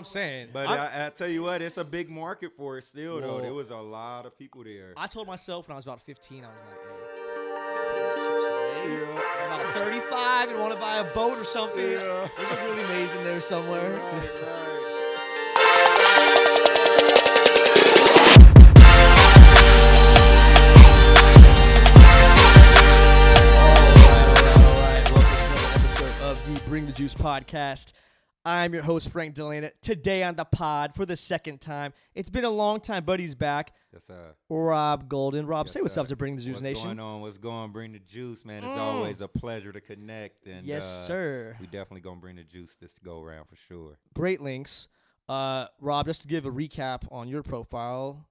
I'm saying. But I tell you what, it's a big market for it still, though. There was a lot of people there. I told myself when I was about 15, I was like, hey, I'm about 35 and want to buy a boat or something. Yeah. There's a really amazing there somewhere. Right. Of the Bring the Juice podcast. I'm your host, Frank Dalena. Today on the pod for the second time. It's been a long time, but he's back. Yes, sir. Rob Golden. Rob, Yes, say what's sir. up to Bring the Juice What's Nation. What's going on? What's going on? Bring the juice, man. It's always a pleasure to connect. And Yes, sir. We definitely going to bring the juice this go around for sure. Great links. Rob, just to give a recap on your profile,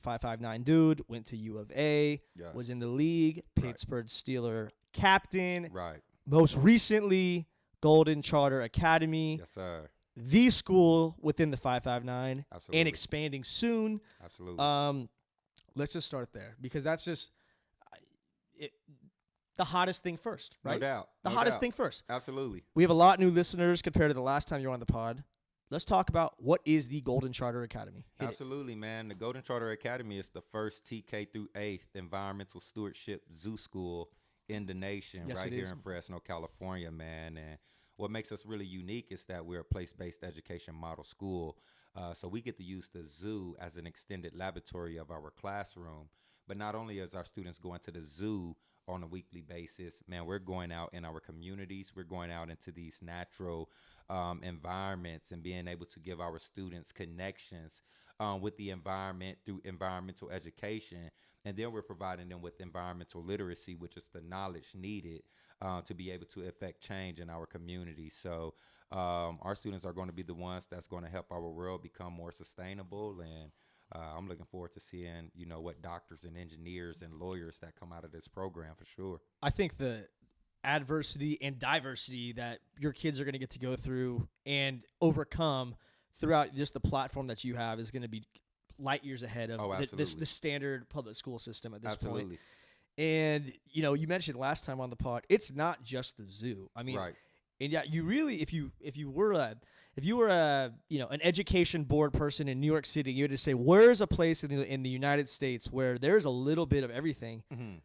5'9" dude, went to U of A, Yes. was in the league, Pittsburgh Steelers captain. Right. Most recently, Golden Charter Academy. Yes, sir. The school within the 559 Absolutely. and expanding soon. Absolutely. Let's just start there because that's just the hottest thing first, right? No doubt. The No hottest doubt. thing first. Absolutely. We have a lot of new listeners compared to the last time you were on the pod. Let's talk about what is the Golden Charter Academy. Hit Absolutely, man. The Golden Charter Academy is the first TK through 8th environmental stewardship zoo school in the nation, Yes, right it here is. in Fresno, California, man. And what makes us really unique is that we're a place-based education model school. So we get to use the zoo as an extended laboratory of our classroom. But not only is our students going to the zoo on a weekly basis, man, we're going out in our communities. We're going out into these natural environments and being able to give our students connections with the environment through environmental education. And then we're providing them with environmental literacy, which is the knowledge needed to be able to affect change in our community. So our students are going to be the ones that's going to help our world become more sustainable. And I'm looking forward to seeing, what doctors and engineers and lawyers that come out of this program for sure. I think the adversity and diversity that your kids are going to get to go through and overcome throughout just the platform that you have is going to be light years ahead of the standard public school system at this point. And, you mentioned last time on the pod, it's not just the zoo. I mean, Right. And yeah, you really, if you were an education board person in New York City, you had to say, where's a place in the United States where there's a little bit of everything? Mm-hmm.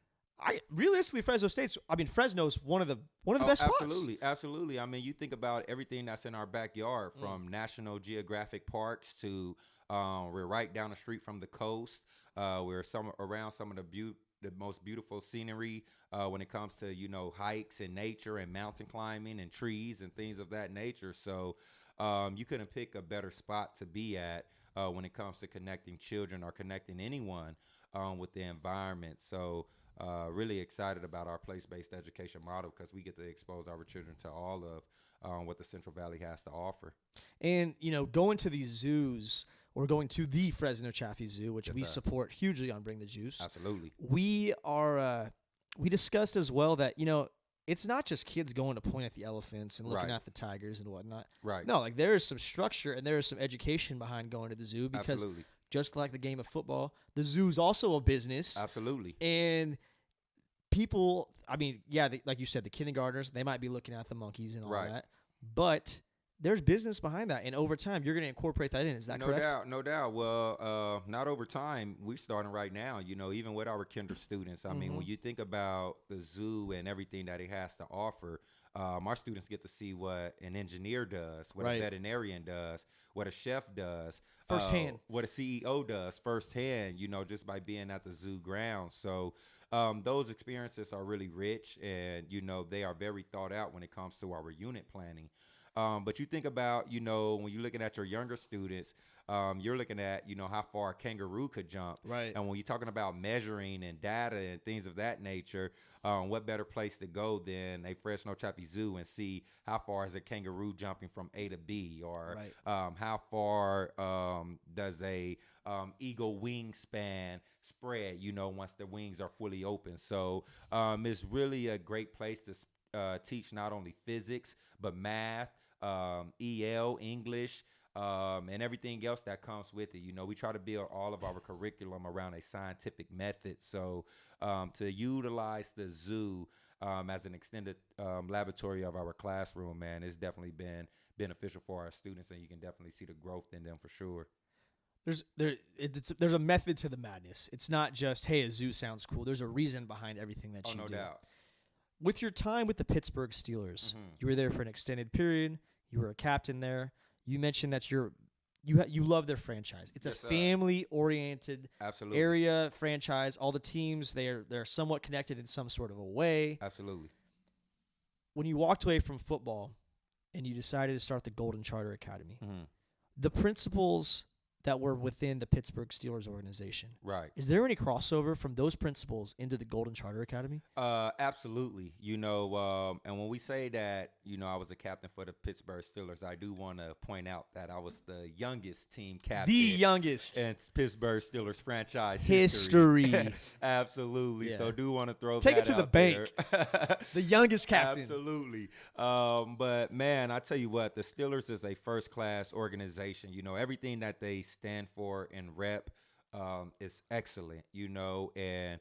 Realistically, Fresno's one of the best spots. Absolutely. I mean, you think about everything that's in our backyard, from National Geographic parks to we're right down the street from the coast. We're around some of the most beautiful scenery when it comes to hikes and nature and mountain climbing and trees and things of that nature. So you couldn't pick a better spot to be at when it comes to connecting children or connecting anyone with the environment. So really excited about our place-based education model because we get to expose our children to all of what the Central Valley has to offer. And going to these zoos, or going to the Fresno Chaffee Zoo, which we support hugely on Bring the Juice. Absolutely. We discussed as well that, it's not just kids going to point at the elephants and looking at the tigers and whatnot. Right. No, there is some structure and there is some education behind going to the zoo because just like the game of football, the zoo's also a business. Absolutely. And people, like you said, the kindergartners, they might be looking at the monkeys and all that. But there's business behind that, and over time, you're going to incorporate that in. Is that correct? No doubt. Well, not over time. We're starting right now, even with our kinder students. I mean, when you think about the zoo and everything that it has to offer, our students get to see what an engineer does, what a veterinarian does, what a chef does. Firsthand. What a CEO does firsthand, just by being at the zoo grounds. So those experiences are really rich, and, they are very thought out when it comes to our unit planning. But you think about, when you're looking at your younger students, you're looking at, how far a kangaroo could jump. Right. And when you're talking about measuring and data and things of that nature, what better place to go than a Fresno Chaffee Zoo and see how far is a kangaroo jumping from A to B, or how far does a eagle wingspan spread, once the wings are fully open. So it's really a great place to teach not only physics, but math, EL, English, and everything else that comes with it. We try to build all of our curriculum around a scientific method. So to utilize the zoo as an extended laboratory of our classroom, man, it's definitely been beneficial for our students, and you can definitely see the growth in them for sure. There's a method to the madness. It's not just, hey, a zoo sounds cool. There's a reason behind everything that you do. Oh, no doubt. With your time with the Pittsburgh Steelers, you were there for an extended period. You were a captain there. You mentioned that you love their franchise. It's a family-oriented area franchise. All the teams, they're somewhat connected in some sort of a way. Absolutely. When you walked away from football and you decided to start the Golden Charter Academy, the principles that were within the Pittsburgh Steelers organization. Right. Is there any crossover from those principles into the Golden Charter Academy? Absolutely. And when we say that, I was a captain for the Pittsburgh Steelers, I do want to point out that I was the youngest team captain. The youngest. In Pittsburgh Steelers franchise history. Absolutely. Yeah. So do want to throw Take that it to the bank. The youngest captain. Absolutely. But, man, I tell you what, the Steelers is a first-class organization. Everything that they stand for and rep is excellent, and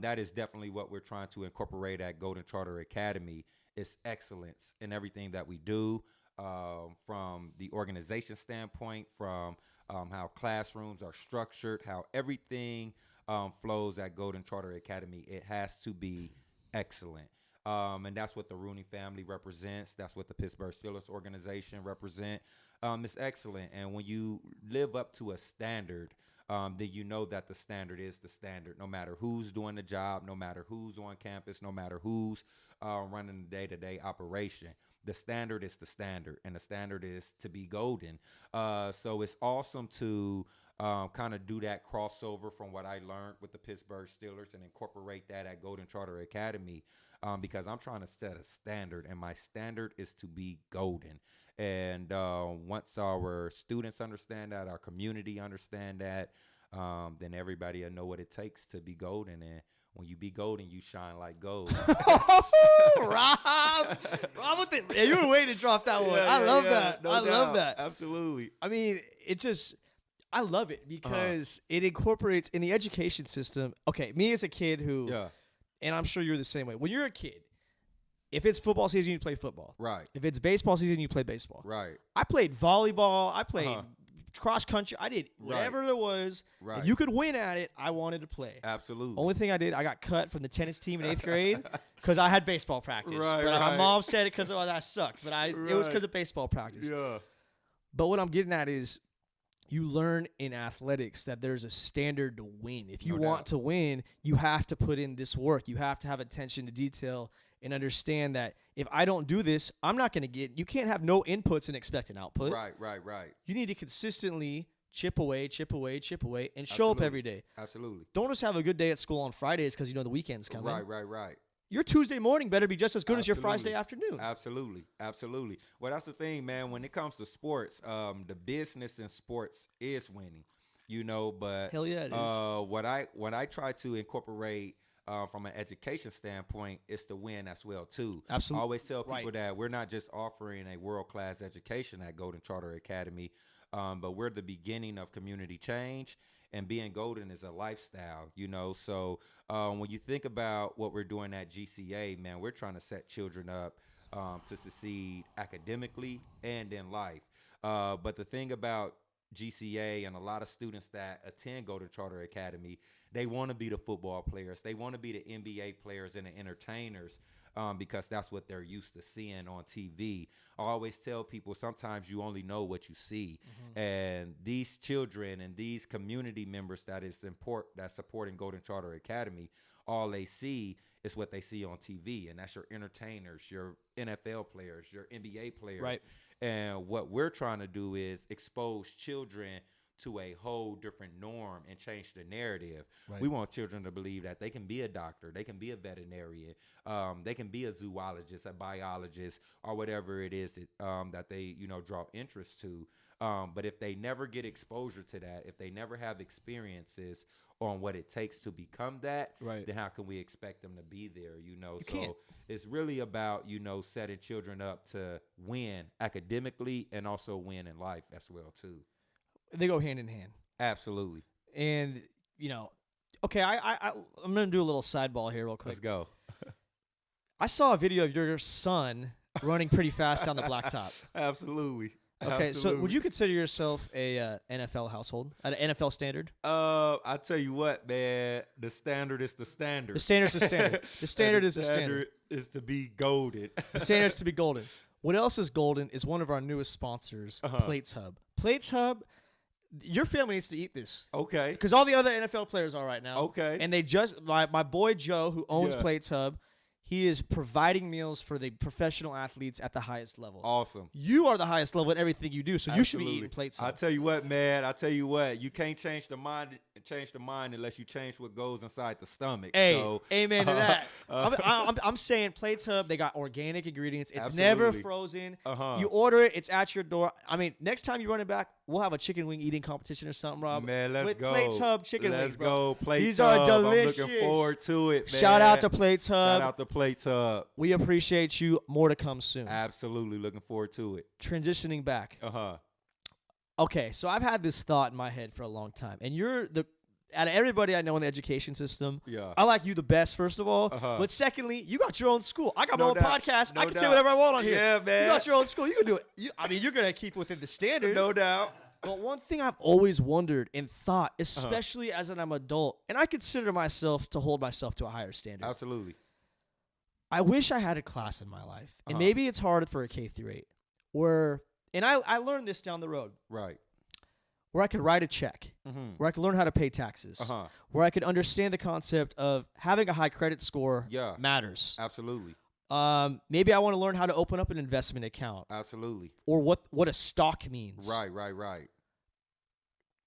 that is definitely what we're trying to incorporate at Golden Charter Academy is excellence in everything that we do, from the organization standpoint, from how classrooms are structured, how everything flows at Golden Charter Academy. It has to be excellent. And that's what the Rooney family represents. That's what the Pittsburgh Steelers organization represent. It's excellent. And when you live up to a standard, then you know that the standard is the standard. No matter who's doing the job, no matter who's on campus, no matter who's running the day-to-day operation, the standard is the standard, and the standard is to be golden. So it's awesome to kind of do that crossover from what I learned with the Pittsburgh Steelers and incorporate that at Golden Charter Academy, because I'm trying to set a standard, and my standard is to be golden. And once our students understand that, our community understand that, then everybody will know what it takes to be golden. And when you be golden, you shine like gold. Rob, you were waiting to drop that one. I love that. No I doubt. love that. Absolutely. I mean, I love it because it incorporates in the education system. Okay, me as a kid and I'm sure you're the same way. When you're a kid, if it's football season, you play football. Right. If it's baseball season, you play baseball. Right. I played volleyball. I played cross country. I did whatever there was. Right. If you could win at it, I wanted to play. Absolutely. Only thing I did, I got cut from the tennis team in 8th grade because I had baseball practice. Right, but my mom said it because I sucked. But it was because of baseball practice. Yeah. But what I'm getting at is you learn in athletics that there's a standard to win. If you want to win, you have to put in this work. You have to have attention to detail and understand that if I don't do this, I'm not going to get – you can't have no inputs and expect an output. Right. You need to consistently chip away, and show up every day. Absolutely. Don't just have a good day at school on Fridays because you know the weekend's coming. Right. Your Tuesday morning better be just as good as your Friday afternoon. Absolutely. Well, that's the thing, man. When it comes to sports, the business in sports is winning, but hell yeah, it is. What I try to incorporate from an education standpoint is to win as well too. Absolutely. I always tell people that we're not just offering a world-class education at Golden Charter Academy, but we're the beginning of community change. And being golden is a lifestyle, So when you think about what we're doing at GCA, man, we're trying to set children up to succeed academically and in life. But the thing about GCA and a lot of students that attend Golden Charter Academy, they want to be the football players. They want to be the NBA players and the entertainers. Because that's what they're used to seeing on TV. I always tell people sometimes you only know what you see. And these children and these community members that's supporting Golden Charter Academy, all they see is what they see on TV. And that's your entertainers, your NFL players, your NBA players. Right. And what we're trying to do is expose children to a whole different norm and change the narrative. Right. We want children to believe that they can be a doctor, they can be a veterinarian, they can be a zoologist, a biologist, or whatever it is that they draw interest to. But if they never get exposure to that, if they never have experiences on what it takes to become that, then how can we expect them to be there? So it's really about setting children up to win academically and also win in life as well too. They go hand in hand. Absolutely. And, okay, I'm going to do a little sideball here real quick. Let's go. I saw a video of your son running pretty fast down the blacktop. Absolutely. Okay, Absolutely. so would you consider yourself a NFL household, at an NFL standard? I tell you what, man, the standard is the standard. The standard's the standard. The standard is the standard. Is to be golden. The standard is to be golden. What else is golden is one of our newest sponsors, Plates Hub. Plates Hub, your family needs to eat this. Okay. Because all the other NFL players are right now. Okay. And they just, my boy Joe, who owns Plates Hub, he is providing meals for the professional athletes at the highest level. Awesome. You are the highest level at everything you do, so you should be eating Plates Hub. I tell you what, man. I tell you what. You can't change the mind unless you change what goes inside the stomach. Hey, so, amen to that. I'm saying Plates Hub, they got organic ingredients. It's never frozen. You order it, it's at your door. I mean, next time you run it back, we'll have a chicken wing eating competition or something, Rob. Man, let's go. Plates Hub chicken wings, bro. Let's go, Plates These Hub. are delicious. I'm looking forward to it, man. Shout out to Plates Hub. Shout out to Plates Hub. We appreciate you. More to come soon. Absolutely. Looking forward to it. Transitioning back. Uh-huh. Okay, so I've had this thought in my head for a long time. And you're out of everybody I know in the education system, I like you the best, first of all. But secondly, you got your own school. I got my own podcast. I can say whatever I want on here. Yeah, man. You got your own school. You can do it. You're going to keep within the standard. No doubt. But one thing I've always wondered and thought, especially as I'm adult, and I consider myself to hold myself to a higher standard. Absolutely. I wish I had a class in my life, and maybe it's hard for a K through 8, where, and I learned this down the road. Right. Where I could write a check, where I could learn how to pay taxes, where I could understand the concept of having a high credit score matters. Absolutely. Maybe I want to learn how to open up an investment account. Absolutely. Or what a stock means. Right.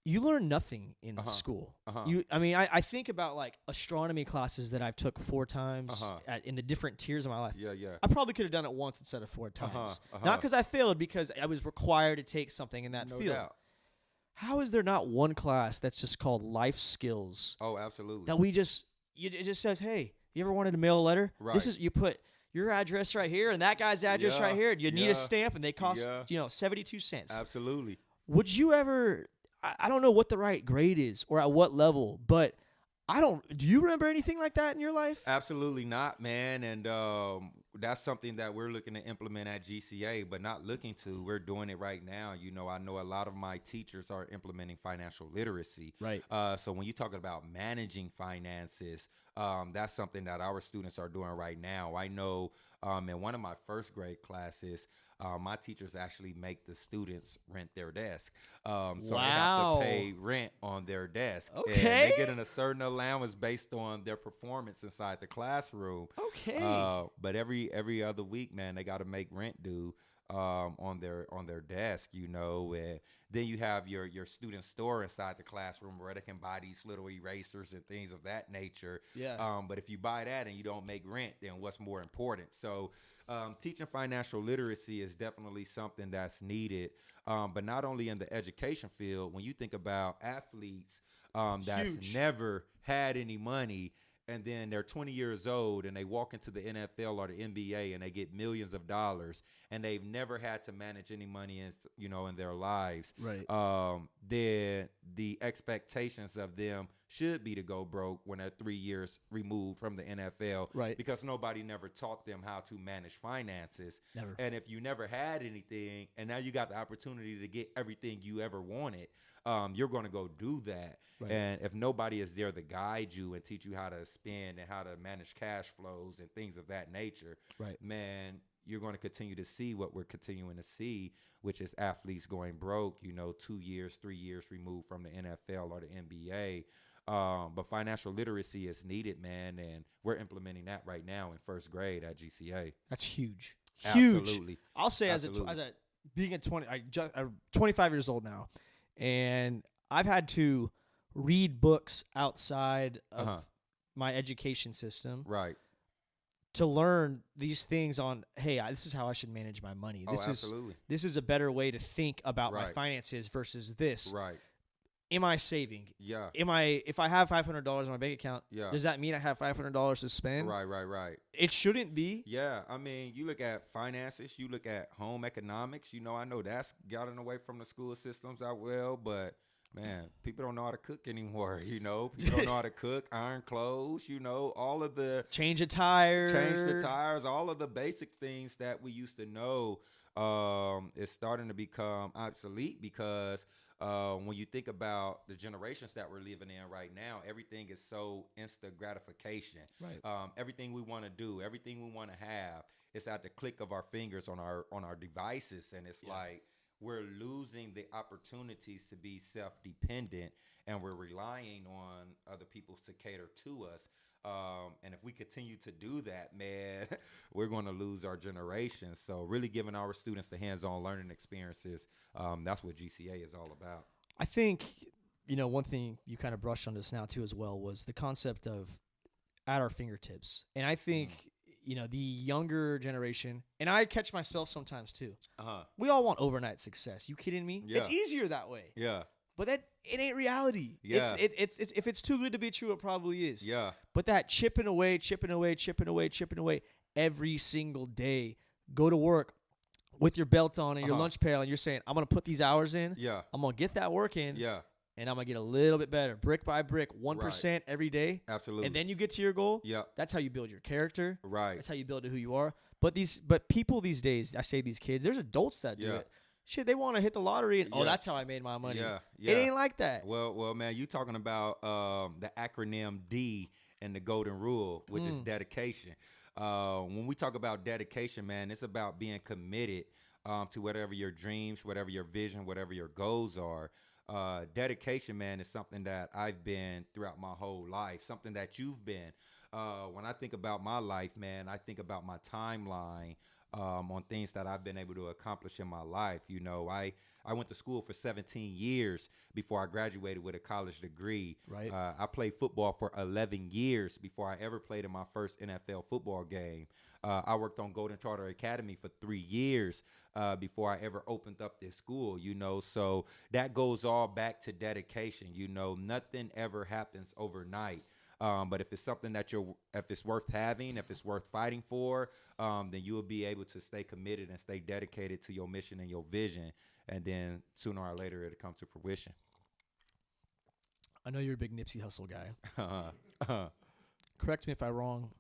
You learn nothing in school. I think about like astronomy classes that I've took 4 times in the different tiers of my life. Yeah. I probably could have done it once instead of 4 times. Not because I failed, because I was required to take something in that field. Doubt. How is there not one class that's just called life skills? Oh, absolutely. That it just says, hey, you ever wanted to mail a letter? Right. You put your address right here and that guy's address right here. You need a stamp, and they cost 72 cents. Absolutely. Would you ever? I don't know what the right grade is or at what level, but do you remember anything like that in your life? Absolutely not, man. And that's something that we're looking to implement at GCA, but not looking to. We're doing it right now. I know a lot of my teachers are implementing financial literacy. Right. So when you talk about managing finances, that's something that our students are doing right now. I know in one of my first grade classes, my teachers actually make the students rent their desk. So they have to pay rent on their desk. Okay. And they get a certain allowance based on their performance inside the classroom. Okay. But every other week, man, they got to make rent due on their desk, and then you have your student store inside the classroom where they can buy these little erasers and things of that nature. Yeah. But if you buy that and you don't make rent, then what's more important? So teaching financial literacy is definitely something that's needed, but not only in the education field. When you think about athletes that's never had any money, and then they're 20 years old and they walk into the NFL or the NBA and they get millions of dollars, and they've never had to manage any money in their lives. Right. Then the expectations of them should be to go broke when they're 3 years removed from the NFL. Right. Because nobody never taught them how to manage finances. Never. And if you never had anything and now you got the opportunity to get everything you ever wanted, you're going to go do that. Right. And if nobody is there to guide you and teach you how to spend and how to manage cash flows and things of that nature, right, man, you're going to continue to see what we're continuing to see, which is athletes going broke, 2 years, 3 years removed from the NFL or the NBA. But financial literacy is needed, man, and we're implementing that right now in first grade at GCA. That's huge. Absolutely. I'll say as a being 25 years old now, and I've had to read books outside of my education system. Right. To learn these things on, hey, this is how I should manage my money. Absolutely. This is a better way to think about my Right. finances versus this. Right. Am I saving? Yeah. If I have $500 in my bank account, Yeah. does that mean I have $500 to spend? Right. It shouldn't be. Yeah. I mean, you look at finances, you look at home economics, I know that's gotten away from the school systems out well, but Man, people don't know how to cook anymore, you know. People don't know how to cook, iron clothes, you know, all of the change the tires, all of the basic things that we used to know is starting to become obsolete because when you think about the generations that we're living in right now, everything is so instant gratification. Right. Everything we want to do, everything we want to have, it's at the click of our fingers on our devices, and it's like we're losing the opportunities to be self-dependent, and we're relying on other people to cater to us. And if we continue to do that, man, we're going to lose our generation. So really giving our students the hands-on learning experiences, that's what GCA is all about. I think, one thing you kind of brushed on this now too as well was the concept of at our fingertips. And I think the younger generation, and I catch myself sometimes too. We all want overnight success. You kidding me? Yeah. It's easier that way. Yeah. But it ain't reality. Yeah. It's if it's too good to be true, it probably is. Yeah. But that chipping away every single day, go to work with your belt on and your lunch pail, and you're saying, I'm gonna put these hours in. Yeah. I'm gonna get that work in. Yeah. And I'm going to get a little bit better, brick by brick, 1% every day. Absolutely. And then you get to your goal. Yeah. That's how you build your character. Right. That's how you build who you are. But people these days, I say these kids, there's adults that do it. Shit, they want to hit the lottery and, that's how I made my money. Yeah. It ain't like that. Well, man, you talking about the acronym D and the golden rule, which is dedication. When we talk about dedication, man, it's about being committed to whatever your dreams, whatever your vision, whatever your goals are. Dedication, man, is something that I've been throughout my whole life, something that you've been. When I think about my life, man, I think about my timeline on things that I've been able to accomplish in my life. I went to school for 17 years before I graduated with a college degree. Right. I played football for 11 years before I ever played in my first NFL football game. I worked on Golden Charter Academy for 3 years before I ever opened up this school, so that goes all back to dedication. Nothing ever happens overnight. But if it's something if it's worth having, if it's worth fighting for, then you will be able to stay committed and stay dedicated to your mission and your vision. And then sooner or later, it'll come to fruition. I know you're a big Nipsey Hussle guy. Correct me if I'm wrong,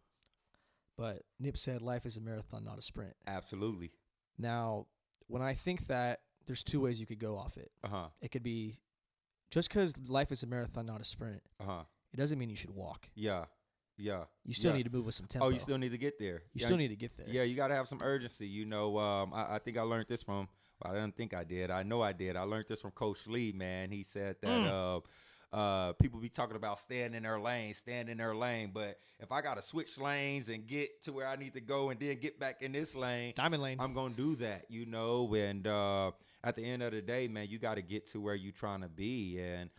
but Nip said life is a marathon, not a sprint. Absolutely. Now, when I think that, there's two ways you could go off it. It could be just because life is a marathon, not a sprint. It doesn't mean you should walk. Yeah. Yeah. You still need to move with some tempo. Oh, you still need to get there. You still need to get there. Yeah, you got to have some urgency. I think I learned this from, I didn't think I did. I know I did. I learned this from Coach Lee, man. He said that people be talking about staying in their lane. But if I got to switch lanes and get to where I need to go and then get back in this lane, diamond lane, I'm going to do that, And at the end of the day, man, you got to get to where you're trying to be. And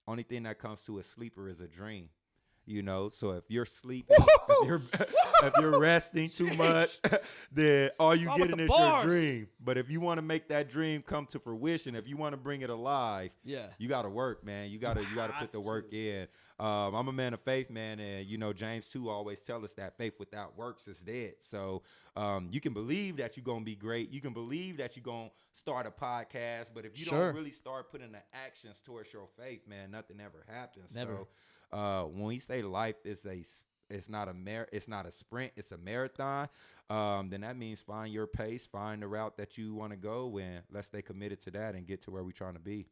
only thing that comes to a sleeper is a dream. So if you're sleeping, if you're resting too much, then all you getting is your dream. But if you want to make that dream come to fruition, if you want to bring it alive, you got to work, man. You got to put the work in. I'm a man of faith, man, and James too always tell us that faith without works is dead. So you can believe that you're gonna be great. You can believe that you're gonna start a podcast, but if you don't really start putting the actions towards your faith, man, nothing ever happens. Never. So when we say life is it's not a sprint, it's a marathon, then that means find your pace, find the route that you want to go, and let's stay committed to that and get to where we're trying to be.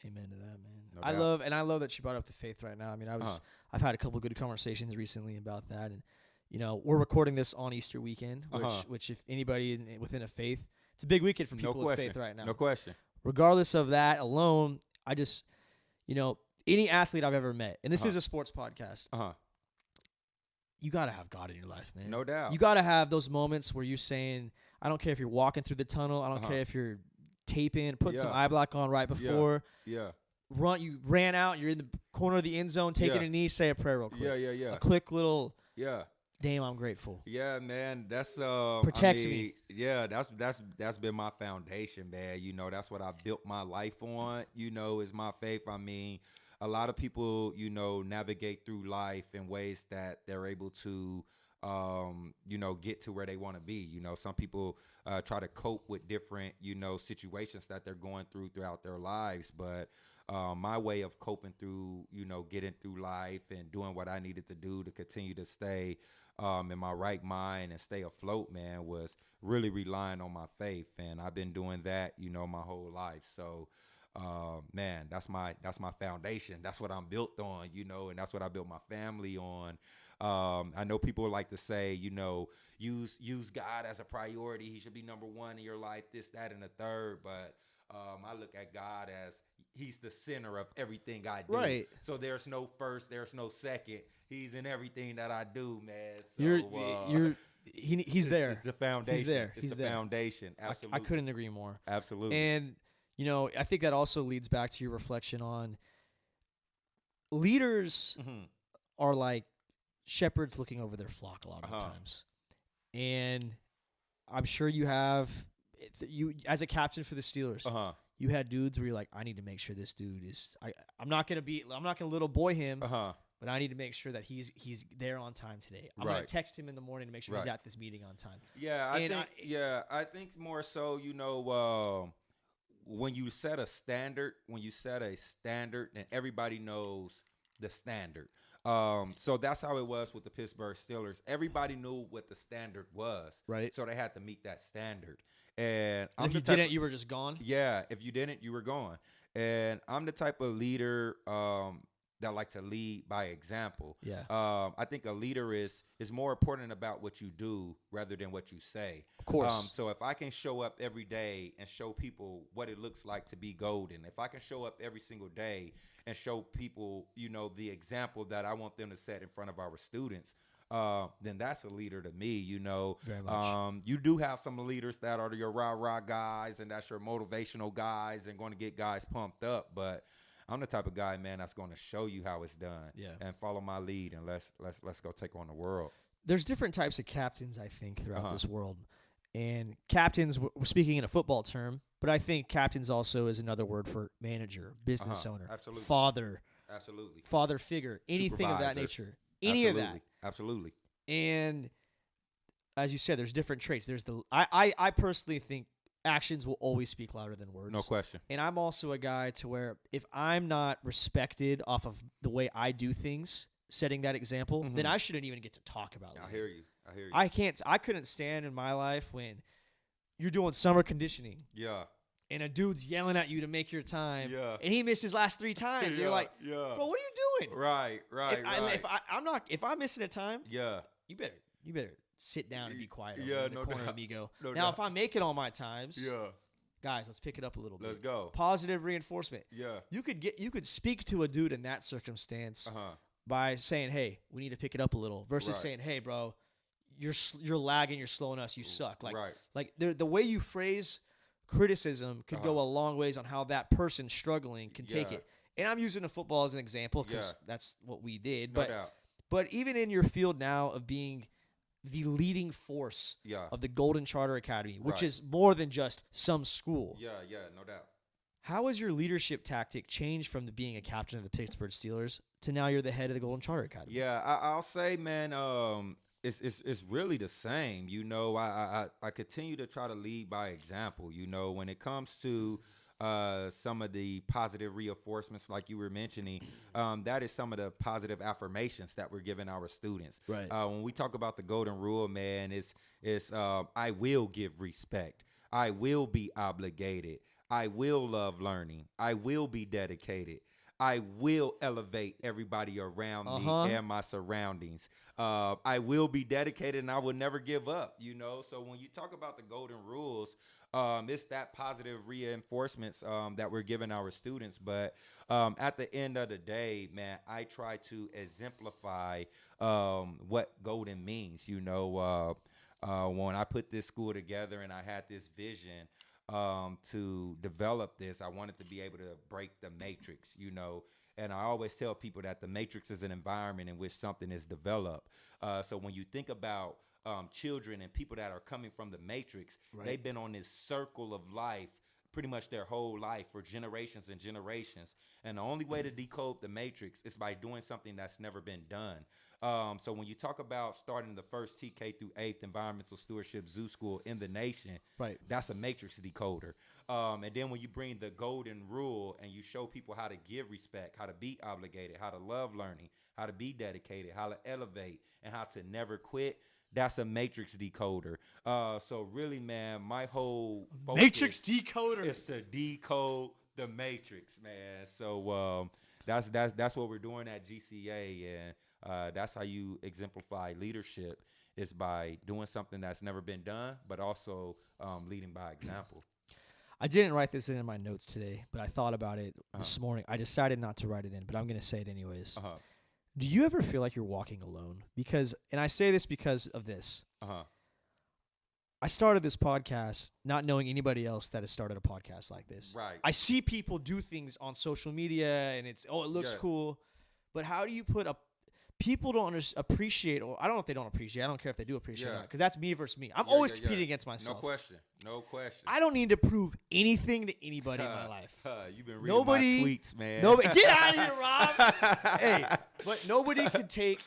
Amen to that, man. No doubt. I love that you brought up the faith right now. I mean, I've had a couple of good conversations recently about that, and we're recording this on Easter weekend, which if anybody within a faith, it's a big weekend for people with faith right now. No question. Regardless of that alone, I just, any athlete I've ever met, and this is a sports podcast, you got to have God in your life, man. No doubt. You got to have those moments where you're saying, I don't care if you're walking through the tunnel. I don't care if you're taping, putting some eye block on right before. Yeah. You ran out, you're in the corner of the end zone, taking a knee, say a prayer real quick. Yeah. A quick little, yeah. Damn, I'm grateful. Yeah, man. That's protect me. Yeah, that's been my foundation, man. That's what I built my life on, is my faith. I mean, a lot of people, navigate through life in ways that they're able to get to where they want to be. Some people try to cope with different, situations that they're going throughout their lives. But my way of coping through, getting through life and doing what I needed to do to continue to stay in my right mind and stay afloat, man, was really relying on my faith. And I've been doing that, my whole life. So, man, that's my foundation. That's what I'm built on, and that's what I built my family on. I know people like to say, use God as a priority. He should be number one in your life, this, that, and the third. But I look at God as he's the center of everything I do. Right. So there's no first, there's no second. He's in everything that I do, man. So, he's there. It's the foundation. He's there. It's the foundation. Absolutely. I couldn't agree more. Absolutely. And, I think that also leads back to your reflection on leaders are like shepherds looking over their flock a lot of the times. And I'm sure you have, you as a captain for the Steelers, you had dudes where you're like, I need to make sure this dude is, I'm not going to little boy him, but I need to make sure that he's there on time today. I'm going to text him in the morning to make sure he's at this meeting on time. Yeah, I think more so, when you set a standard, then everybody knows the standard. So that's how it was with the Pittsburgh Steelers. Everybody knew what the standard was. Right. So they had to meet that standard. And if you didn't, you were just gone? Yeah. If you didn't, you were gone. And I'm the type of leader that like to lead by example. Yeah. I think a leader is more important about what you do rather than what you say. Of course. So if I can show up every day and show people what it looks like to be golden, if I can show up every single day and show people, the example that I want them to set in front of our students, then that's a leader to me, Very much. You do have some leaders that are your rah-rah guys, and that's your motivational guys and going to get guys pumped up. But I'm the type of guy, man, that's going to show you how it's done. Yeah. And follow my lead, and let's go take on the world. There's different types of captains, I think, throughout this world. And captains, we're speaking in a football term, but I think captains also is another word for manager, business owner, absolutely, father, absolutely, father figure, anything of that nature, any absolutely. of that, absolutely. And as you said, there's different traits. There's I personally think actions will always speak louder than words. No question. And I'm also a guy to where if I'm not respected off of the way I do things, setting that example, then I shouldn't even get to talk about it. I hear you. I couldn't stand in my life when you're doing summer conditioning. Yeah. And a dude's yelling at you to make your time. Yeah. And he missed his last 3 times. You're like, bro, what are you doing? Right. If I'm missing a time, you better sit down and be quiet over in the corner of me go. Now, if I make it all my times, guys, let's pick it up a little bit. Let's go. Positive reinforcement. Yeah. You could speak to a dude in that circumstance by saying, hey, we need to pick it up a little, versus saying, hey, bro, you're lagging, you're slowing us, you suck. Like the way you phrase criticism could go a long ways on how that person struggling can take it. And I'm using the football as an example because that's what we did. But even in your field now of being the leading force of the Golden Charter Academy, which is more than just some school. Yeah, no doubt. How has your leadership tactic changed from being a captain of the Pittsburgh Steelers to now you're the head of the Golden Charter Academy? Yeah, I'll say, man, it's really the same. I continue to try to lead by example. When it comes to some of the positive reinforcements like you were mentioning, that is some of the positive affirmations that we're giving our students. Right. When we talk about the golden rule, man, it's I will give respect. I will be obligated. I will love learning. I will be dedicated. I will elevate everybody around me and my surroundings. I will be dedicated, and I will never give up, So when you talk about the golden rules, it's that positive reinforcements that we're giving our students. But at the end of the day, man, I try to exemplify what golden means, when I put this school together and I had this vision to develop this, I wanted to be able to break the matrix, and I always tell people that the matrix is an environment in which something is developed. So when you think about children and people that are coming from the matrix, they've been on this circle of life pretty much their whole life for generations and generations. And the only way to decode the matrix is by doing something that's never been done. So when you talk about starting the first TK through 8th environmental stewardship zoo school in the nation, right, that's a matrix decoder. And then when you bring the golden rule and you show people how to give respect, how to be obligated, how to love learning, how to be dedicated, how to elevate, and how to never quit, that's a matrix decoder. So really, man, my whole focus matrix decoder is to decode the matrix, man. So that's what we're doing at GCA, and that's how you exemplify leadership, is by doing something that's never been done, but also leading by example. I didn't write this in my notes today, but I thought about it this morning. I decided not to write it in, but I'm going to say it anyways. Do you ever feel like you're walking alone? Because, and I say this because of this. I started this podcast not knowing anybody else that has started a podcast like this. Right. I see people do things on social media, and it looks cool. But how do you put people don't appreciate, or I don't know if they don't appreciate. I don't care if they do appreciate it, because that's me versus me. I'm always competing against myself. No question. I don't need to prove anything to anybody in my life. You've been reading my tweets, man. Get out of here, Rob. Hey, but nobody could take.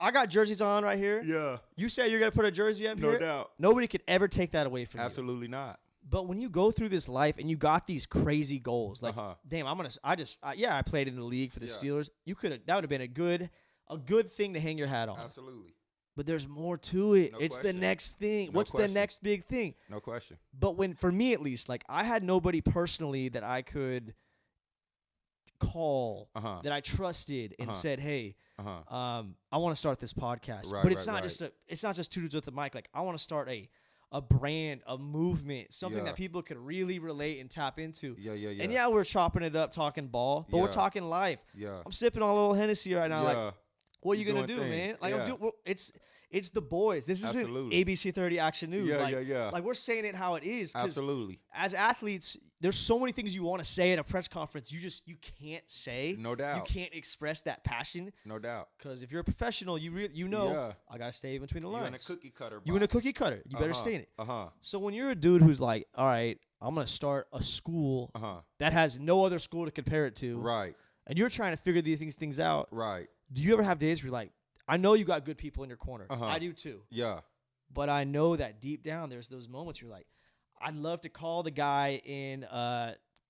I got jerseys on right here. Yeah. You say you're gonna put a jersey up here. No doubt. Nobody could ever take that away from you. Absolutely not. But when you go through this life and you got these crazy goals, like, damn, I played in the league for the Steelers. That would have been a good thing to hang your hat on. Absolutely. But there's more to it. It's the next thing. What's the next big thing? No question. But for me at least, like, I had nobody personally that I could call that I trusted and said, hey, I want to start this podcast. Right, but it's not just two dudes with the mic. Like, I want to start a brand, a movement, something that people could really relate and tap into. Yeah. And we're chopping it up, talking ball, but we're talking life. Yeah. I'm sipping on a little Hennessy right now. Like, what are you gonna do, man? Like, it's the boys. This isn't ABC 30 Action News. Like, we're saying it how it is. Absolutely. As athletes, there's so many things you want to say at a press conference. You can't say. No doubt. You can't express that passion. No doubt. Because if you're a professional, you know I gotta stay in between the lines. You in a cookie cutter box. You in a cookie cutter. You better stay in it. So when you're a dude who's like, all right, I'm gonna start a school that has no other school to compare it to. Right. And you're trying to figure these things out. Right. Do you ever have days where you're like, I know you got good people in your corner. I do too. Yeah. But I know that deep down there's those moments where you're like, I'd love to call the guy in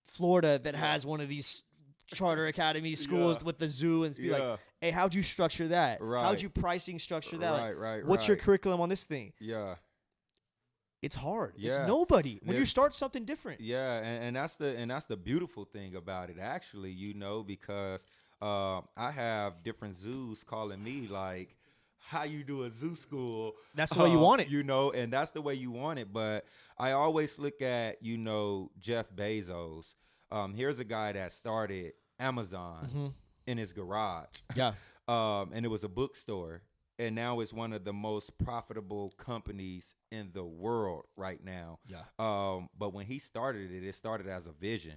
Florida that has one of these charter academy schools with the zoo and be like, hey, how'd you structure that? Right. How'd you pricing structure that? Right. What's your curriculum on this thing? Yeah. It's hard. Yeah. It's nobody. When you start something different. Yeah, and that's the beautiful thing about it, actually, because I have different zoos calling me like, how you do a zoo school? That's the way you want it. And that's the way you want it. But I always look at, Jeff Bezos. Here's a guy that started Amazon in his garage. Yeah. And it was a bookstore. And now it's one of the most profitable companies in the world right now. Yeah. But when he started it started as a vision.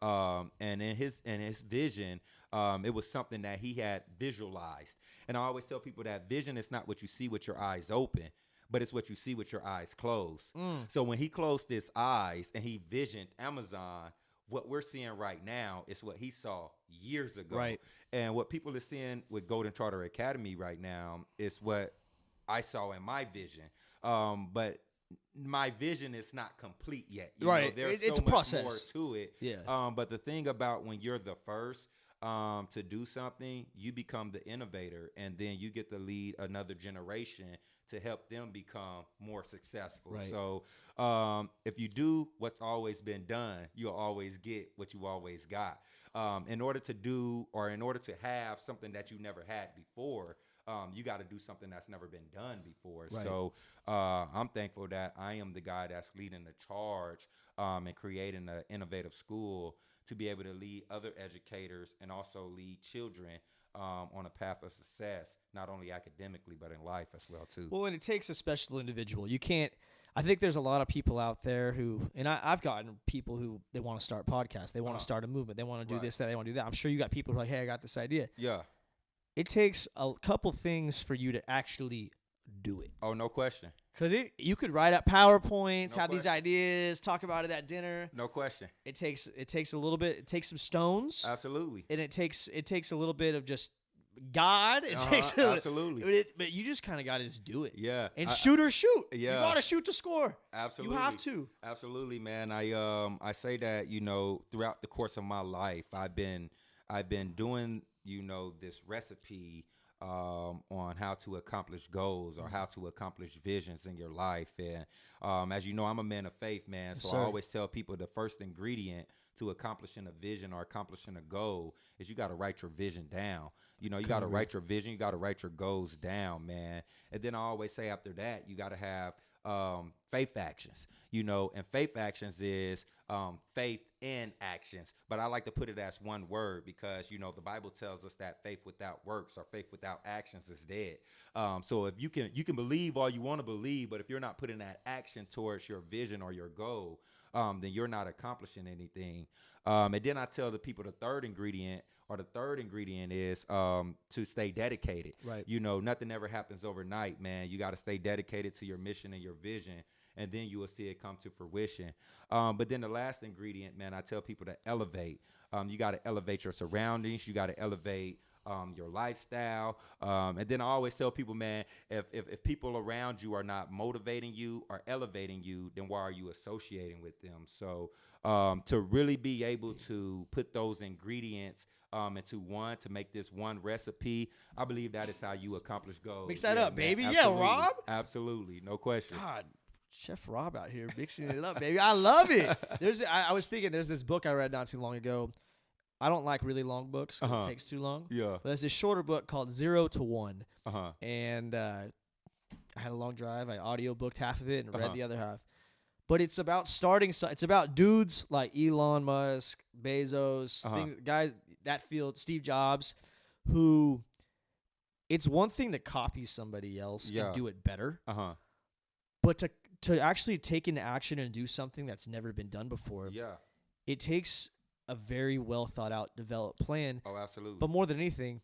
And in his vision, it was something that he had visualized. And I always tell people that vision is not what you see with your eyes open, but it's what you see with your eyes closed. So when he closed his eyes and he visioned Amazon, what we're seeing right now is what he saw years ago. Right. And what people are seeing with Golden Charter Academy right now is what I saw in my vision. But my vision is not complete yet. There's so much process. More to it. Yeah. But the thing about when you're the first to do something, you become the innovator, and then you get to lead another generation to help them become more successful. Right. So if you do what's always been done, you'll always get what you always got. In order to have something that you never had before, you got to do something that's never been done before. Right. So I'm thankful that I am the guy that's leading the charge and creating an innovative school to be able to lead other educators and also lead children on a path of success, not only academically, but in life as well, too. Well, and it takes a special individual. You can't – I think there's a lot of people out there who – and I've gotten people who they want to start podcasts. They want to start a movement. They want to do this, that. They want to do that. I'm sure you got people who are like, hey, I got this idea. Yeah. It takes a couple things for you to actually do it. Oh, no question. Because you could write up PowerPoints, have these ideas, talk about it at dinner. No question. It takes a little bit. It takes some stones. Absolutely. And it takes a little bit of just God. It takes absolutely. But you just kind of got to just do it. Yeah. And shoot or shoot. Yeah. You got to shoot to score. Absolutely. You have to. Absolutely, man. I say that, you know, throughout the course of my life, I've been doing, you know, this recipe on how to accomplish goals or how to accomplish visions in your life. And as you know, I'm a man of faith, man. So I always tell people the first ingredient to accomplishing a vision or accomplishing a goal is you got to write your vision down. You know, you got to write your vision, you got to write your goals down, man. And then I always say after that, you got to have faith actions, you know, and faith actions is faith in actions. But I like to put it as one word because, you know, the Bible tells us that faith without works or faith without actions is dead. So if you can believe all you want to believe, but if you're not putting that action towards your vision or your goal, then you're not accomplishing anything. And then I tell the people the third ingredient is to stay dedicated. Right. You know, nothing ever happens overnight, man. You got to stay dedicated to your mission and your vision, and then you will see it come to fruition. But then the last ingredient, man, I tell people to elevate. You got to elevate your surroundings. You got to elevate your lifestyle. And then I always tell people, man, if people around you are not motivating you or elevating you, then why are you associating with them? So to really be able to put those ingredients into one, to make this one recipe, I believe that is how you accomplish goals. Mix that up, man. baby. Absolutely. Yeah, Rob. Absolutely. No question. God, Chef Rob out here mixing it up, baby. I love it. I was thinking there's this book I read not too long ago. I don't like really long books. It takes too long. Yeah. But there's this shorter book called 0 to 1. Uh-huh. And I had a long drive. I audiobooked half of it and read the other half. But it's about it's about dudes like Elon Musk, Bezos, guys that field, Steve Jobs, who it's one thing to copy somebody else and do it better. But to actually take into action and do something that's never been done before. Yeah. It takes a very well thought out, developed plan. Oh, absolutely. But more than anything,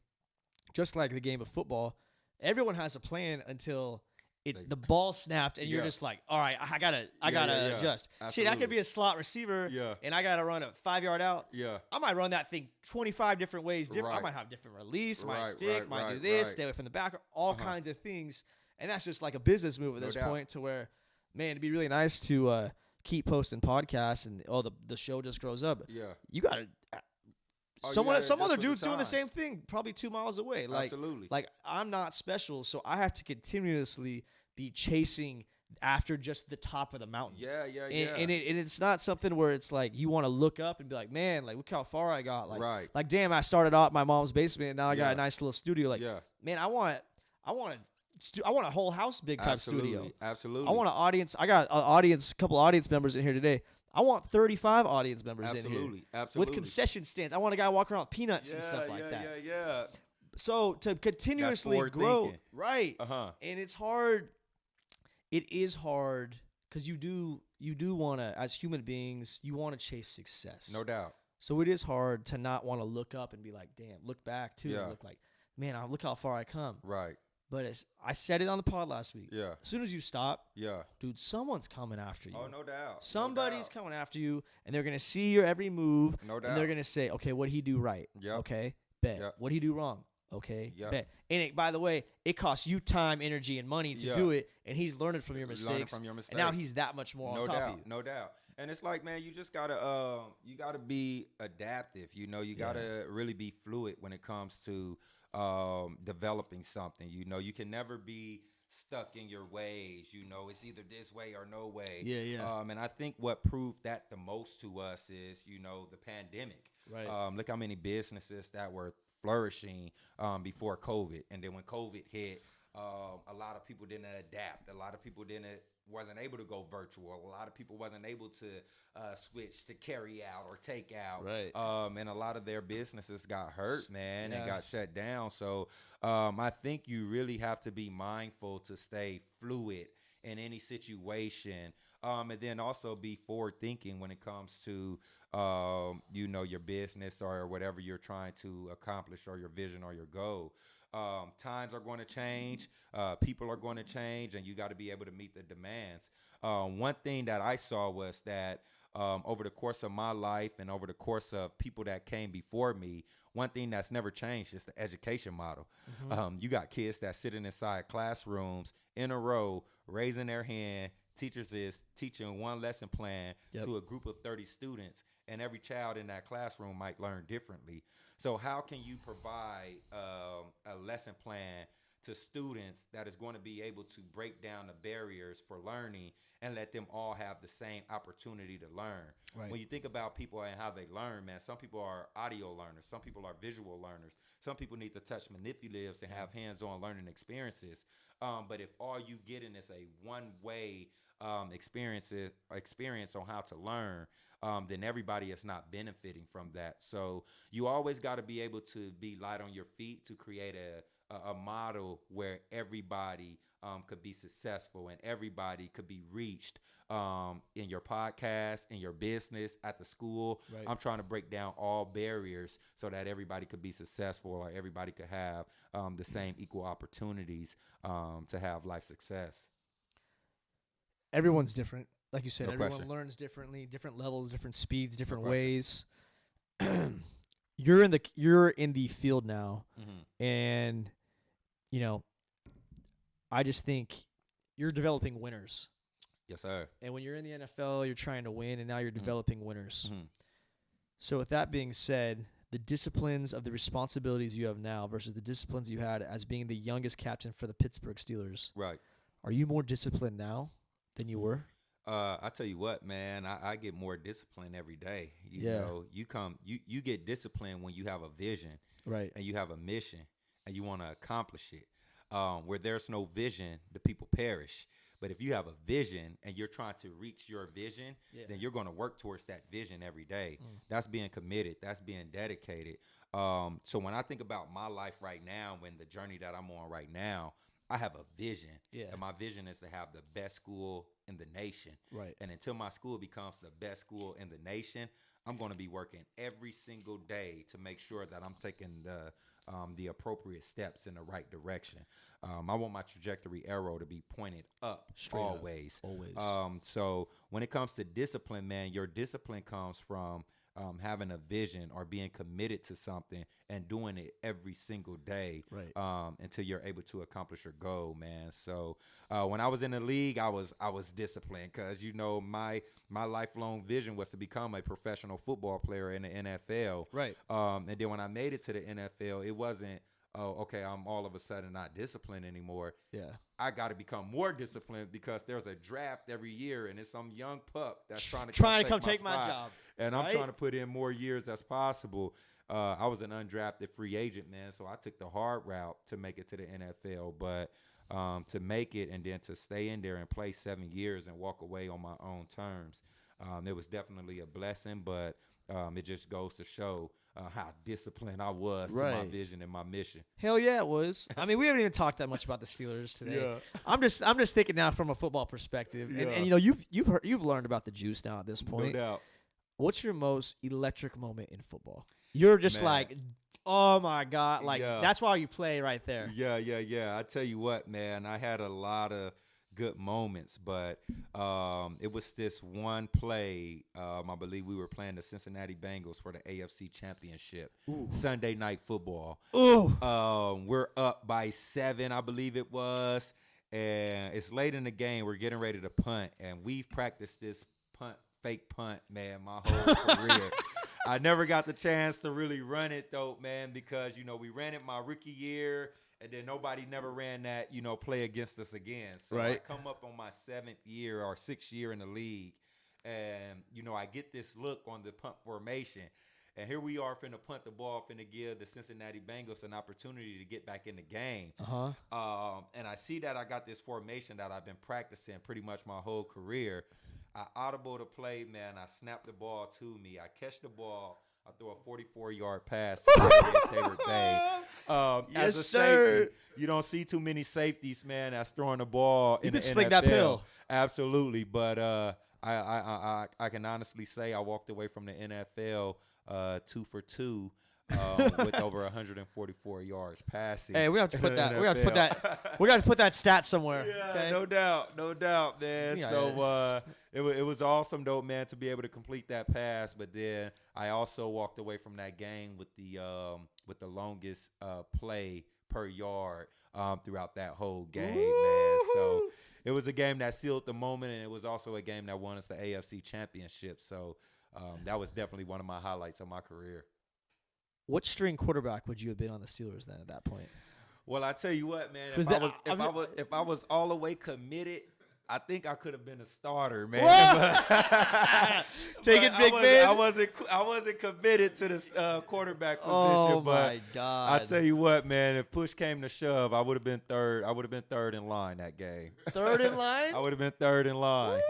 just like the game of football, everyone has a plan until the ball snapped and you're just like, all right, I gotta adjust. Absolutely. Shit, I could be a slot receiver and I gotta run a 5-yard out. Yeah. I might run that thing 25 different ways. Right. I might have different release, might stick, might do this, stay away from the back, all kinds of things. And that's just like a business move at this point to where, man, it'd be really nice to keep posting podcasts and the show just grows up. Yeah. You gotta some other dude's doing the same thing, probably 2 miles away. Like, absolutely. Like I'm not special, so I have to continuously be chasing after just the top of the mountain. Yeah. And it's not something where it's like you want to look up and be like, man, like look how far I got. Like, like damn, I started out my mom's basement and now I got a nice little studio. Like, man, I want a whole house big time studio. Absolutely. I want an audience. I got a couple audience members in here today. I want 35 audience members in here. Absolutely. With concession stands. I want a guy walking around with peanuts and stuff like that. Yeah. So to continuously grow. Thinking. Right. And it's hard. It is hard because you do want to, as human beings, you want to chase success. No doubt. So it is hard to not want to look up and be like, damn, look back too. And look like, man, look how far I come. Right. But I said it on the pod last week. Yeah. As soon as you stop, dude, someone's coming after you. Oh, no doubt. Somebody's coming after you, and they're gonna see your every move. No doubt. And they're gonna say, okay, what'd he do right? Yep. Okay, bet. Yep. What'd he do wrong? Okay, Yep. bet. And by the way, it costs you time, energy, and money to do it, and he's learning from your mistakes. And now he's that much more on top of you. No doubt. And it's like, man, you just gotta be adaptive. You know, you gotta really be fluid when it comes to developing something. You know, you can never be stuck in your ways. You know, it's either this way or no way. Yeah. And I think what proved that the most to us is, you know, the pandemic. Right. Look how many businesses that were flourishing before COVID, and then when COVID hit, a lot of people didn't adapt. A lot of people wasn't able to go virtual. A lot of people wasn't able to switch to carry out or take out. Right. And a lot of their businesses got hurt, man, and got shut down. So I think you really have to be mindful to stay fluid in any situation, and then also be forward thinking when it comes to you know, your business or whatever you're trying to accomplish, or your vision or your goal. Times are going to change, people are going to change, and you got to be able to meet the demands. One thing that I saw was that over the course of my life and over the course of people that came before me, one thing that's never changed is the education model. You got kids that sitting inside classrooms in a row, raising their hand. Teachers is teaching one lesson plan to a group of 30 students, and every child in that classroom might learn differently. So how can you provide a lesson plan to students that is going to be able to break down the barriers for learning and let them all have the same opportunity to learn? Right. When you think about people and how they learn, man, some people are audio learners, some people are visual learners, some people need to touch manipulatives and have hands-on learning experiences. But if all you getting is a one-way experience on how to learn, then everybody is not benefiting from that. So you always got to be able to be light on your feet to create a model where everybody could be successful and everybody could be reached in your podcast, in your business, at the school. Right. I'm trying to break down all barriers so that everybody could be successful or everybody could have the same equal opportunities to have life success. Everyone's different. Like you said, everyone learns differently, different levels, different speeds, different ways. You're in the field now, and I just think you're developing winners. Yes, sir. And when you're in the NFL, you're trying to win, and now you're developing winners. So with that being said, the disciplines of the responsibilities you have now versus the disciplines you had as being the youngest captain for the Pittsburgh Steelers. Right. Are you more disciplined now than you were? I tell you what, man, I get more discipline every day. You know, you get disciplined when you have a vision, right, and you have a mission and you want to accomplish it. Where there's no vision, the people perish. But if you have a vision and you're trying to reach your vision, then you're going to work towards that vision every day. That's being committed. That's being dedicated. So when I think about my life right now, when the journey that I'm on right now, I have a vision. And my vision is to have the best school in the nation. Right. And until my school becomes the best school in the nation, I'm going to be working every single day to make sure that I'm taking the appropriate steps in the right direction. I want my trajectory arrow to be pointed up. Straight always. Up. Always. So when it comes to discipline, man, your discipline comes from having a vision or being committed to something and doing it every single day, right, until you're able to accomplish your goal, man. So when I was in the league, I was disciplined because, my lifelong vision was to become a professional football player in the NFL. Right. And then when I made it to the NFL, it wasn't, okay, I'm all of a sudden not disciplined anymore. Yeah. I got to become more disciplined because there's a draft every year and it's some young pup that's trying to come take my job. And I'm trying to put in more years as possible. I was an undrafted free agent, man, so I took the hard route to make it to the NFL. But to make it and then to stay in there and play 7 years and walk away on my own terms, it was definitely a blessing, but it just goes to show how disciplined I was to my vision and my mission. Hell yeah, it was. I mean, we haven't even talked that much about the Steelers today. I'm just thinking now from a football perspective, and you've learned about the juice now at this point. No doubt. What's your most electric moment in football? You're just like, oh my God, that's why you play right there. Yeah. I tell you what, man, I had a lot of good moments, but it was this one play. I believe we were playing the Cincinnati Bengals for the AFC Championship. Ooh. Sunday Night Football. Ooh. We're up by 7, I believe it was, and it's late in the game. We're getting ready to punt, and we've practiced this fake punt, man, my whole career. I never got the chance to really run it, though, man, because, we ran it my rookie year, and then nobody never ran that, play against us again. So I come up on my 7th year or 6th year in the league, and, I get this look on the punt formation. And here we are finna punt the ball, finna give the Cincinnati Bengals an opportunity to get back in the game. And I see that I got this formation that I've been practicing pretty much my whole career. I audible the play, man. I snap the ball to me. I catch the ball. I throw a 44-yard pass to Taylor Bay. Yes, sir. Safety, you don't see too many safeties, man, that's throwing the ball in the NFL. You can sling that pill. Absolutely. But I can honestly say I walked away from the NFL 2 for 2 with over 144 yards passing. Hey, we have to put that. We have to put that. We got to put that stat somewhere. Yeah, okay? no doubt, man. Yeah, So it was awesome, though, man, to be able to complete that pass. But then I also walked away from that game with the longest play per yard throughout that whole game, man. So it was a game that sealed the moment, and it was also a game that won us the AFC Championship. So that was definitely one of my highlights of my career. What string quarterback would you have been on the Steelers then at that point? Well, I tell you what, man. If I was all the way committed, I think I could have been a starter, man. Take it, big man. I wasn't committed to the quarterback position. Oh but my God! I tell you what, man. If push came to shove, I would have been third. I would have been third in line that game. Third in line? I would have been third in line.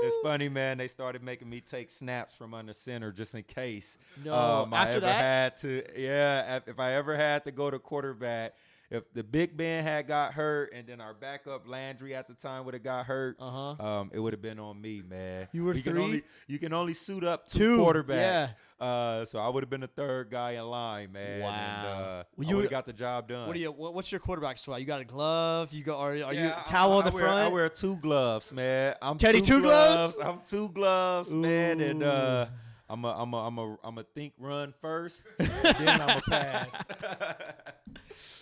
It's funny, man. They started making me take snaps from under center just in case. No, after that? Had to. Yeah, if I ever had to go to quarterback. If the big man had got hurt and then our backup Landry at the time would have got hurt, it would have been on me, man. You were three? You can only suit up two quarterbacks. Yeah. So I would have been the third guy in line, man. Wow. And, I would have got the job done. What's your quarterback swag? You got a glove? Are you towel on the front? I wear 2 gloves, man. I'm Teddy two gloves? I'm 2 gloves, man, and I'm a think run first, and then I'm a pass.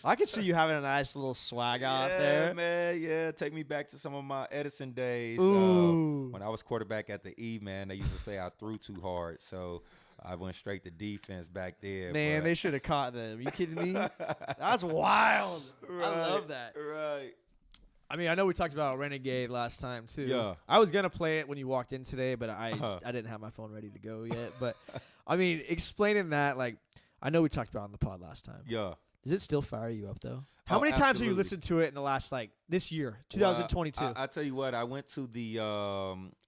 I could see you having a nice little swag out there. Man, yeah. Take me back to some of my Edison days. When I was quarterback at the E, man, they used to say I threw too hard. So I went straight to defense back there. Man, they should have caught them. Are you kidding me? That's wild. Right, I love that. Right. I mean, I know we talked about Renegade last time, too. Yeah. I was going to play it when you walked in today, but I didn't have my phone ready to go yet. But, I mean, explaining that, like, I know we talked about it on the pod last time. Yeah. Does it still fire you up, though? How many times have you listened to it in the last, this year, 2022? Well, I tell you what, I went to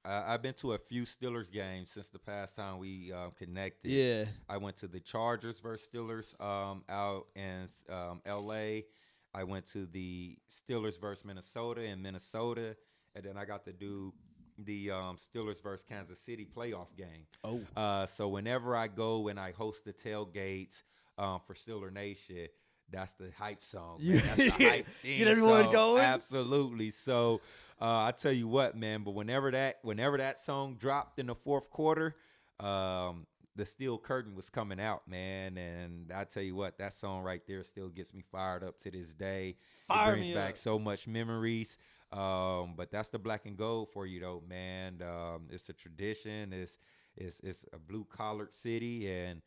I've been to a few Steelers games since the past time we connected. Yeah. I went to the Chargers versus Steelers out in L.A. I went to the Steelers versus Minnesota in Minnesota, and then I got to do the Steelers versus Kansas City playoff game. Oh. So whenever I go and I host the tailgates for Steeler Nation, that's the hype song. Man. That's the hype theme. Get everyone going? Absolutely. So I tell you what, man. But whenever that song dropped in the fourth quarter, the steel curtain was coming out, man. And I tell you what, that song right there still gets me fired up to this day. It brings back so much memories. But that's the black and gold for you, though, man. It's a tradition. It's a blue collared city, and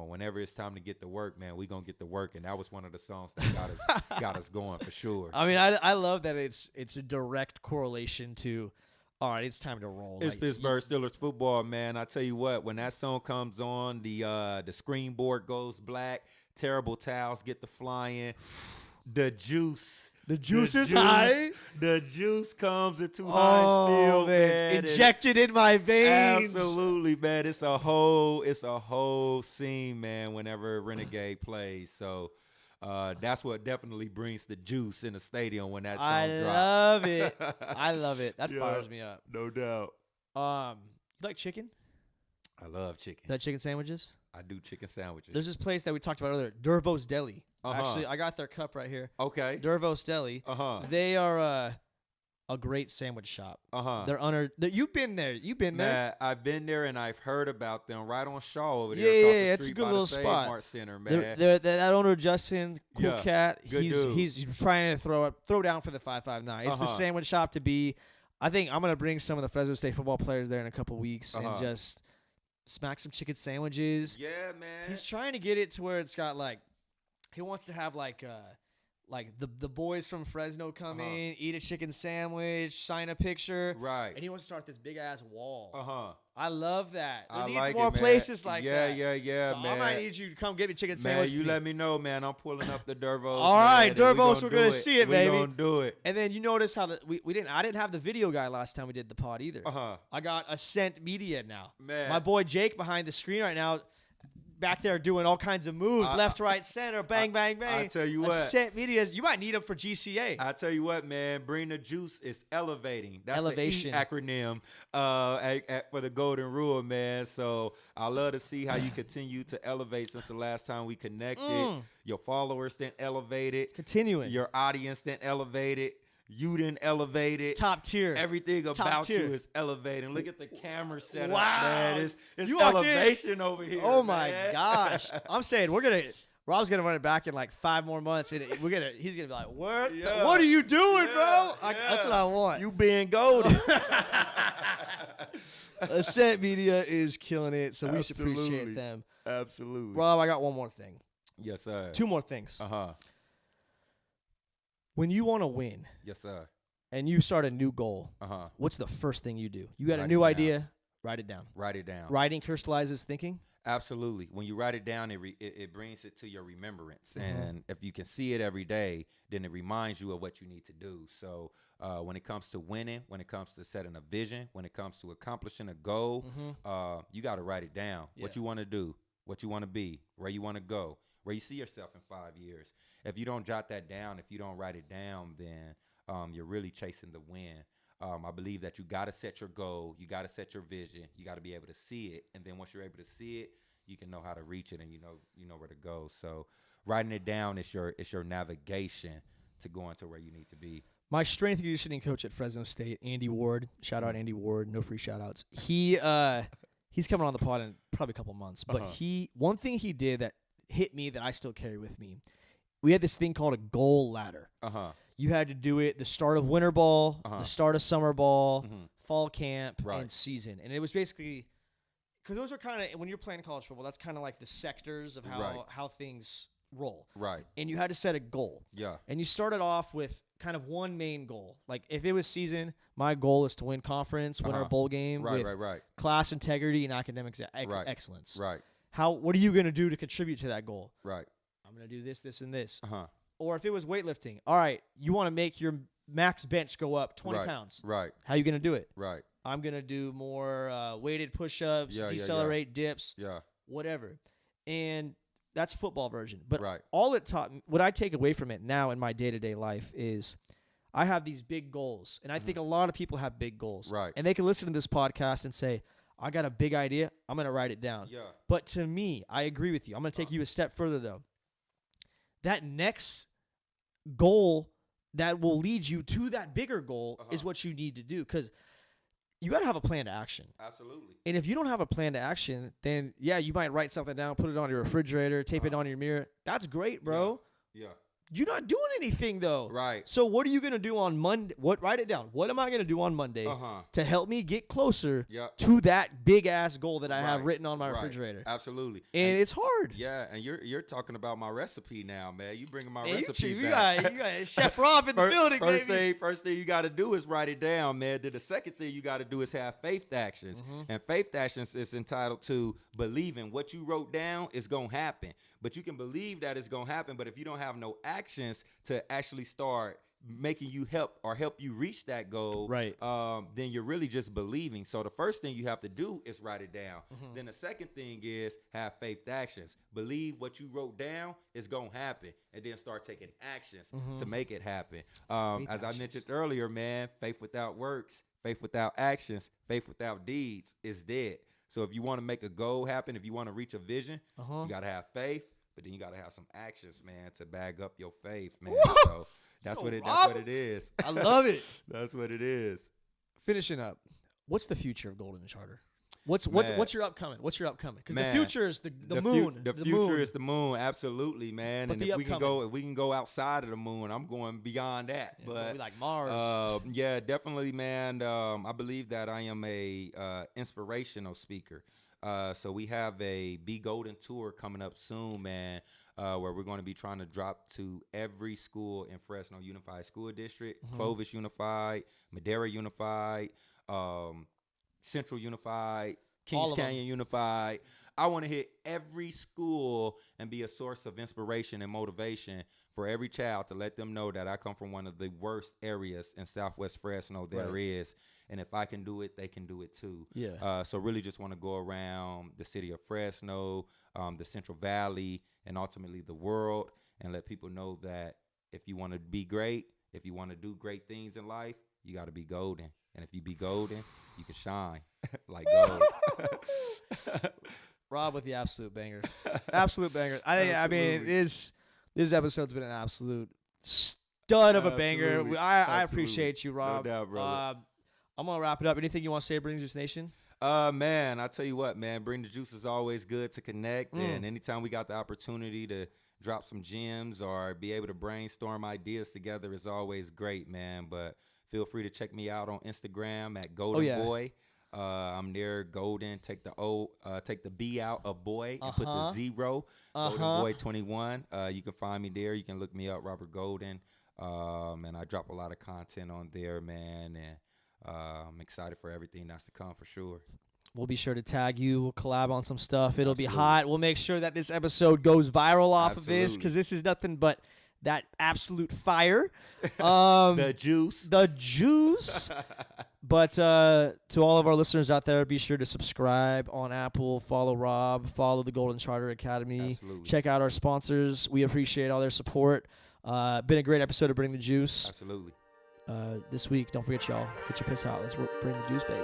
whenever it's time to get to work, man, we gonna get to work, and that was one of the songs that got us going for sure. I mean, I love that it's a direct correlation to, all right, it's time to roll. It's Pittsburgh Steelers football, man. I tell you what, when that song comes on, the screen board goes black, terrible towels get to flying, the juice is high. The juice comes into Heinz Field, man. Injected in my veins. Absolutely, man. It's a whole scene, man, whenever Renegade plays. So that's what definitely brings the juice in the stadium when that song drops. I love it. That fires me up. No doubt. You like chicken? I love chicken. You like chicken sandwiches? I do chicken sandwiches. There's this place that we talked about earlier, Dervos Deli. Actually, I got their cup right here. Okay. Dervos Deli. They are a great sandwich shop. They're under. You've been there. Man, I've been there and I've heard about them right on Shaw over there. Yeah, across the it's a street good by little the spot. Save Mart Center, man. That owner Justin, cool cat. Good dude. He's trying to throw down for the 559. It's the sandwich shop to be. I think I'm gonna bring some of the Fresno State football players there in a couple weeks and just smack some chicken sandwiches. Yeah, man. He's trying to get it to where it's got he wants to have the boys from Fresno come in, eat a chicken sandwich, sign a picture. Right. And he wants to start this big ass wall. I love that. There needs like more it, man. places like that. Yeah, so man. I might need you to come get me chicken man, sandwich. you let me know, man. I'm pulling up the Dervos. All right, Dervos, we're gonna see it, baby. We're gonna do it. And then you notice how I didn't have the video guy last time we did the pod either. I got Ascent Media now. Man. My boy Jake behind the screen right now back there doing all kinds of moves, left, right, center, bang, bang, bang. I tell you what. Ascent Media's, you might need them for GCA. I tell you what, man, bring the juice is elevating. That's Elevation. the E acronym for the Golden Rule, man. So I love to see how you continue to elevate since the last time we connected. Your followers then elevated. Continuing. Your audience then elevated. You didn't elevate it. Top tier. Everything about you is elevating. Look at the camera setup, wow. man. It's elevation over here. Oh my gosh. I'm saying Rob's gonna run it back in like 5 more months, and he's gonna be like, "What? Yeah. What are you doing, bro?" Yeah. That's what I want. You being golden. Ascent Media is killing it, so we should appreciate them. Absolutely. Rob, I got one more thing. Yes, sir. 2 more things. Uh-huh. When you want to win, yes, sir, and you start a new goal, what's the first thing you do? You got a new idea, write it down. Write it down. Writing crystallizes thinking? Absolutely. When you write it down, it brings it to your remembrance. And if you can see it every day, then it reminds you of what you need to do. So when it comes to winning, when it comes to setting a vision, when it comes to accomplishing a goal, you got to write it down. Yeah. What you want to do, what you want to be, where you want to go, where you see yourself in 5 years. If you don't jot that down, if you don't write it down, then you're really chasing the win. I believe that you got to set your goal. You got to set your vision. You got to be able to see it. And then once you're able to see it, you can know how to reach it and you know where to go. So writing it down is your navigation to going to where you need to be. My strength and conditioning coach at Fresno State, Andy Ward, shout out Andy Ward, no free shout outs. He's coming on the pod in probably a couple months. But one thing he did that hit me that I still carry with me, we had this thing called a goal ladder. You had to do it the start of winter ball, the start of summer ball, fall camp, and season. And it was basically, because those are kind of, when you're playing college football, that's kind of like the sectors of how things roll. Right. And you had to set a goal. Yeah. And you started off with kind of one main goal. Like if it was season, my goal is to win conference, win our bowl game with class integrity and academic excellence. Right. What are you going to do to contribute to that goal? Right. I'm going to do this, this, and this. Or if it was weightlifting, all right, you want to make your max bench go up 20 pounds. Right. How are you going to do it? Right. I'm going to do more weighted push-ups, decelerate dips, whatever. And that's football version. But all it taught me, what I take away from it now in my day-to-day life is I have these big goals. And I think a lot of people have big goals. Right. And they can listen to this podcast and say, I got a big idea. I'm going to write it down. Yeah. But to me, I agree with you. I'm going to take you a step further, though. That next goal that will lead you to that bigger goal is what you need to do, because you got to have a plan to action. Absolutely. And if you don't have a plan to action, then, you might write something down, put it on your refrigerator, tape it on your mirror. That's great, bro. Yeah. You're not doing anything, though. Right. So what are you going to do on Monday? Write it down. What am I going to do on Monday to help me get closer to that big-ass goal that I have written on my refrigerator? Absolutely. And it's hard. Yeah, and you're talking about my recipe now, man. You bringing my recipe back. You got Chef Rob in the building, baby. First thing you got to do is write it down, man. Then the second thing you got to do is have faith actions. And faith actions is entitled to believing what you wrote down is going to happen. But you can believe that it's going to happen, but if you don't have no actions to actually start making you help you reach that goal, then you're really just believing. So the first thing you have to do is write it down. Then the second thing is have faith actions. Believe what you wrote down is going to happen, and then start taking actions to make it happen. As I mentioned earlier, man, faith without works, faith without actions, faith without deeds is dead. So if you want to make a goal happen, if you want to reach a vision, you got to have faith, but then you got to have some actions, man, to bag up your faith, man. So that's what it is. I love it. That's what it is. Finishing up, what's the future of Golden and Charter? What's your upcoming? What's your upcoming? Because the future is the moon. The future is the moon, absolutely, man. But and if we can go outside of the moon, I'm going beyond that. Yeah, but like Mars. Definitely, man. I believe that I am a inspirational speaker. So we have a Be Golden tour coming up soon, man, where we're going to be trying to drop to every school in Fresno Unified School District, Clovis Unified, Madera Unified, Central Unified, Kings Canyon Unified. I want to hit every school and be a source of inspiration and motivation for every child to let them know that I come from one of the worst areas in Southwest Fresno there is. And if I can do it, they can do it too. Yeah. So really just want to go around the city of Fresno, the Central Valley, and ultimately the world, and let people know that if you want to be great, if you want to do great things in life, you got to be golden. And if you be golden, you can shine like gold. Rob with the absolute bangers. Absolute bangers. I mean, this episode's been an absolute stud of a banger. I appreciate you, Rob. No doubt, brother. I'm going to wrap it up. Anything you want to say to Bring the Juice Nation? Man, I tell you what, man, Bring the Juice is always good to connect. And anytime we got the opportunity to drop some gems or be able to brainstorm ideas together is always great, man. But feel free to check me out on Instagram at Golden Boy. I'm near Golden. Take the B out of boy and put the 0. Golden Boy 21. You can find me there. You can look me up, Robert Golden. And I drop a lot of content on there, man. And I'm excited for everything that's to come for sure. We'll be sure to tag you. We'll collab on some stuff. It'll be hot. We'll make sure that this episode goes viral off of this, because this is nothing but that absolute fire. The juice. But to all of our listeners out there, be sure to subscribe on Apple, follow Rob, follow the Golden Charter Academy. Absolutely. Check out our sponsors. We appreciate all their support. Been a great episode of Bring the Juice. Absolutely. This week, don't forget, y'all, get your piss out. Let's bring the juice, baby.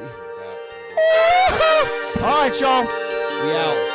All right, y'all. We out.